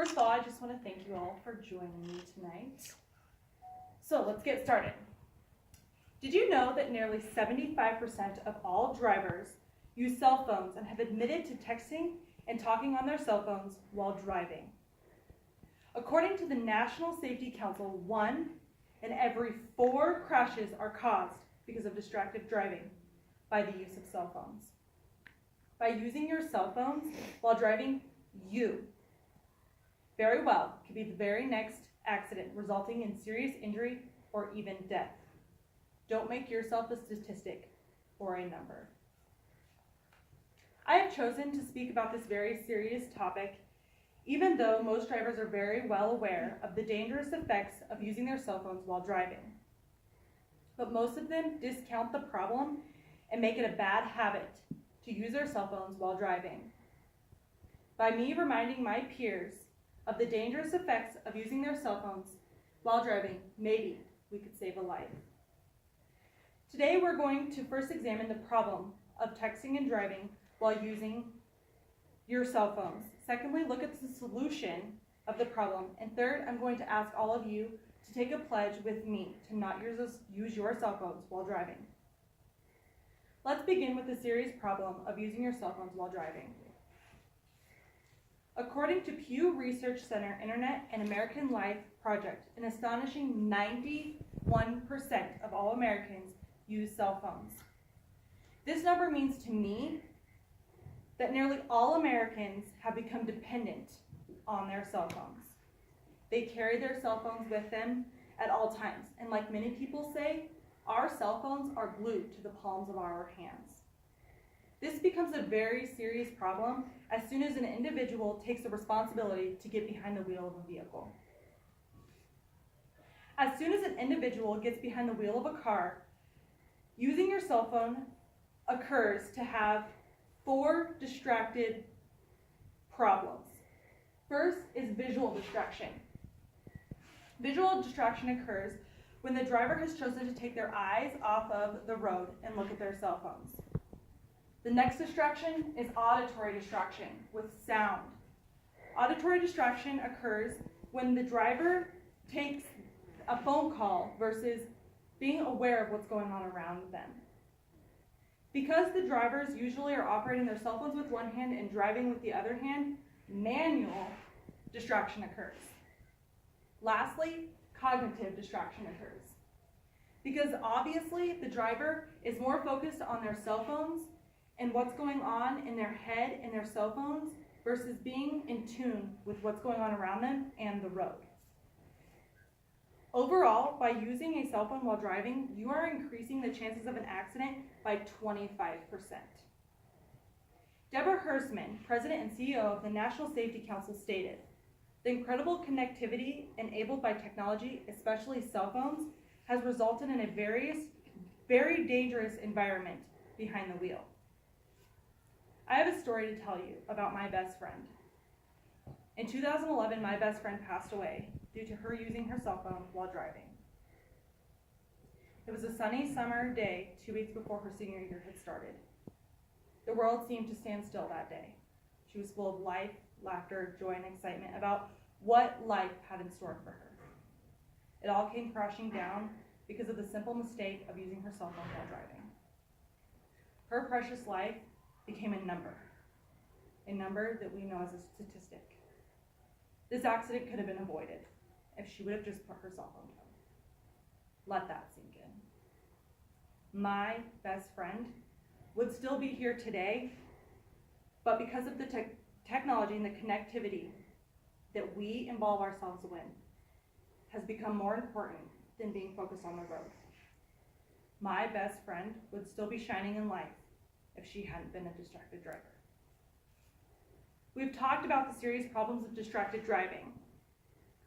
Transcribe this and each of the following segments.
First of all, I just want to thank you all for joining me tonight. So let's get started. Did you know that nearly 75% of all drivers use cell phones and have admitted to texting and talking on their cell phones while driving? According to the National Safety Council, 1 in every 4 crashes are caused because of distracted driving by the use of cell phones. By using your cell phones while driving, you very well could be the very next accident resulting in serious injury or even death. Don't make yourself a statistic or a number. I have chosen to speak about this very serious topic, even though most drivers are very well aware of the dangerous effects of using their cell phones while driving. But most of them discount the problem and make it a bad habit to use their cell phones while driving. By me reminding my peers of the dangerous effects of using their cell phones while driving, maybe we could save a life. Today we're going to first examine the problem of texting and driving while using your cell phones. Secondly, look at the solution of the problem. And third, I'm going to ask all of you to take a pledge with me to not use your cell phones while driving. Let's begin with the serious problem of using your cell phones while driving. According to Pew Research Center Internet and American Life Project, an astonishing 91% of all Americans use cell phones. This number means to me that nearly all Americans have become dependent on their cell phones. They carry their cell phones with them at all times, and like many people say, our cell phones are glued to the palms of our hands. This becomes a very serious problem as soon as an individual takes the responsibility to get behind the wheel of a vehicle. As soon as an individual gets behind the wheel of a car, using your cell phone occurs to have 4 distracted problems. First is visual distraction. Visual distraction occurs when the driver has chosen to take their eyes off of the road and look at their cell phones. The next distraction is auditory distraction with sound. Auditory distraction occurs when the driver takes a phone call versus being aware of what's going on around them. Because the drivers usually are operating their cell phones with one hand and driving with the other hand, manual distraction occurs. Lastly, cognitive distraction occurs. Because obviously the driver is more focused on their cell phones and what's going on in their head and their cell phones versus being in tune with what's going on around them and the road. Overall, by using a cell phone while driving, you are increasing the chances of an accident by 25%. Deborah Hersman, President and CEO of the National Safety Council, stated, "The incredible connectivity enabled by technology, especially cell phones, has resulted in a very dangerous environment behind the wheel." I have a story to tell you about my best friend. In 2011, my best friend passed away due to her using her cell phone while driving. It was a sunny summer day 2 weeks before her senior year had started. The world seemed to stand still that day. She was full of life, laughter, joy, and excitement about what life had in store for her. It all came crashing down because of the simple mistake of using her cell phone while driving. Her precious life became a number that we know as a statistic. This accident could have been avoided if she would have just put her cell phone down. Let that sink in. My best friend would still be here today, but because of the technology and the connectivity that we involve ourselves in, has become more important than being focused on the road. My best friend would still be shining in life if she hadn't been a distracted driver. We've talked about the serious problems of distracted driving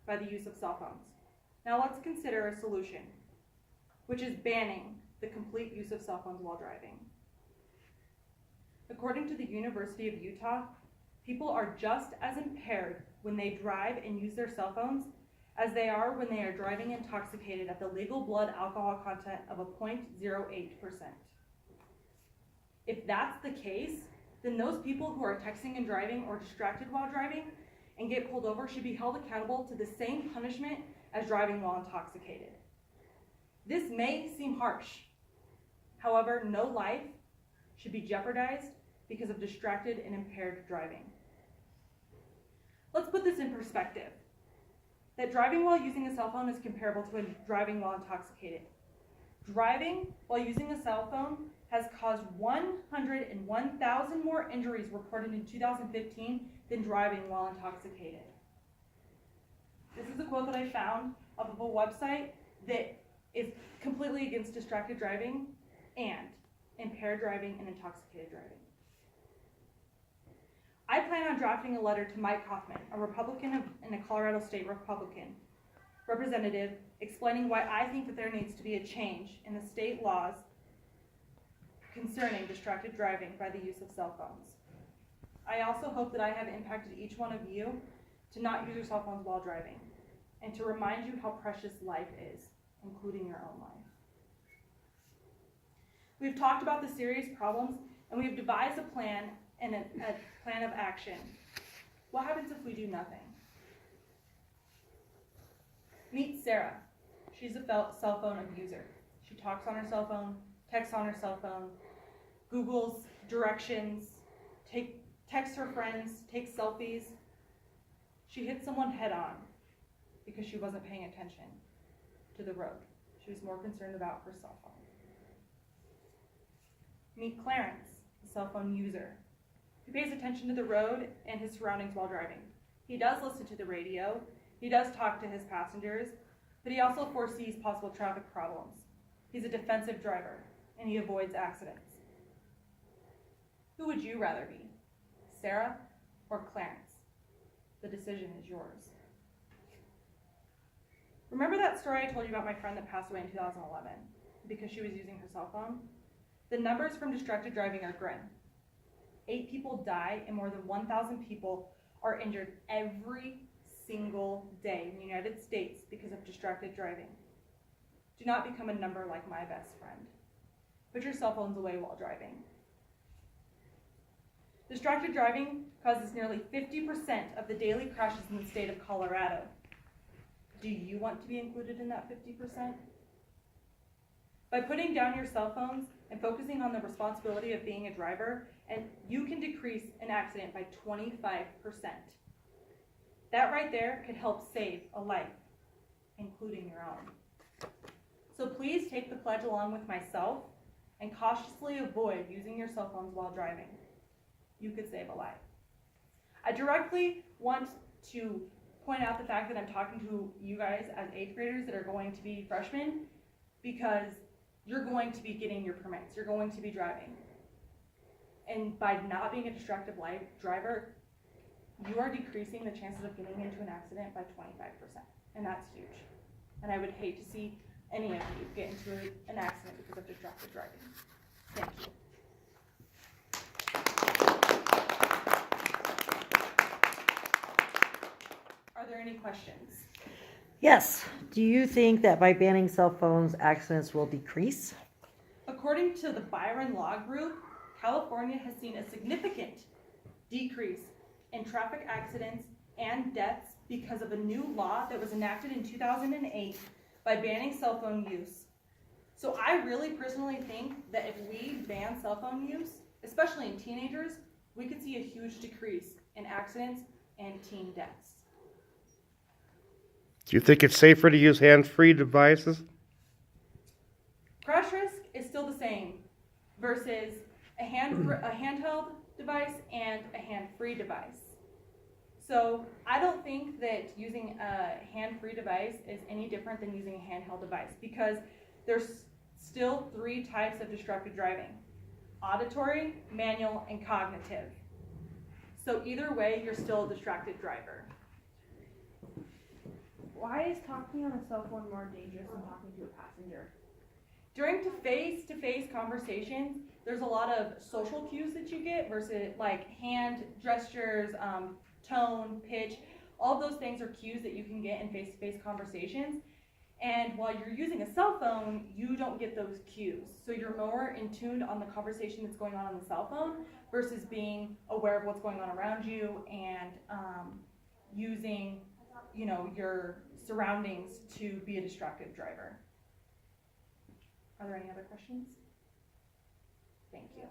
by the use of cell phones. Now let's consider a solution, which is banning the complete use of cell phones while driving. According to the University of Utah, people are just as impaired when they drive and use their cell phones as they are when they are driving intoxicated at the legal blood alcohol content of a 0.08%. If that's the case, then those people who are texting and driving or distracted while driving and get pulled over should be held accountable to the same punishment as driving while intoxicated. This may seem harsh. However, no life should be jeopardized because of distracted and impaired driving. Let's put this in perspective. That driving while using a cell phone is comparable to driving while intoxicated. Driving while using a cell phone has caused 101,000 more injuries reported in 2015 than driving while intoxicated. This is a quote that I found off of a website that is completely against distracted driving and impaired driving and intoxicated driving. I plan on drafting a letter to Mike Kaufman, a Republican and a Colorado State Republican representative, explaining why I think that there needs to be a change in the state laws concerning distracted driving by the use of cell phones. I also hope that I have impacted each one of you to not use your cell phones while driving, and to remind you how precious life is, including your own life. We've talked about the serious problems, and we've devised a plan and a plan of action. What happens if we do nothing? Meet Sarah. She's a cell phone abuser. She talks on her cell phone, texts on her cell phone, Googles directions, texts her friends, takes selfies. She hit someone head on because she wasn't paying attention to the road. She was more concerned about her cell phone. Meet Clarence, a cell phone user. He pays attention to the road and his surroundings while driving. He does listen to the radio, he does talk to his passengers, but he also foresees possible traffic problems. He's a defensive driver, and he avoids accidents. Who would you rather be, Sarah or Clarence? The decision is yours. Remember that story I told you about my friend that passed away in 2011 because she was using her cell phone? The numbers from distracted driving are grim. 8 people die and more than 1,000 people are injured every single day in the United States because of distracted driving. Do not become a number like my best friend. Put your cell phones away while driving. Distracted driving causes nearly 50% of the daily crashes in the state of Colorado. Do you want to be included in that 50%? By putting down your cell phones and focusing on the responsibility of being a driver, and you can decrease an accident by 25%. That right there could help save a life, including your own. So please take the pledge along with myself and cautiously avoid using your cell phones while driving. You could save a life. I directly want to point out the fact that I'm talking to you guys as 8th graders that are going to be freshmen, because you're going to be getting your permits. You're going to be driving. And by not being a distracted driver, you are decreasing the chances of getting into an accident by 25%. And that's huge. And I would hate to see any of you get into an accident because of distracted driving. Thank you. Are there any questions? Yes. Do you think that by banning cell phones, accidents will decrease? According to the Byron Law Group, California has seen a significant decrease in traffic accidents and deaths because of a new law that was enacted in 2008 by banning cell phone use. So I really personally think that if we ban cell phone use, especially in teenagers, we could see a huge decrease in accidents and teen deaths. Do you think it's safer to use hands-free devices? Crash risk is still the same versus a handheld device and a hand-free device. So I don't think that using a hand-free device is any different than using a handheld device, because there's still 3 types of distracted driving: auditory, manual, and cognitive. So either way, you're still a distracted driver. Why is talking on a cell phone more dangerous than talking to a passenger? During face-to-face conversations, there's a lot of social cues that you get versus like hand gestures, tone, pitch. All of those things are cues that you can get in face-to-face conversations. And while you're using a cell phone, you don't get those cues. So you're more in tune on the conversation that's going on the cell phone versus being aware of what's going on around you and using, your surroundings to be a distracted driver. Are there any other questions? Thank you.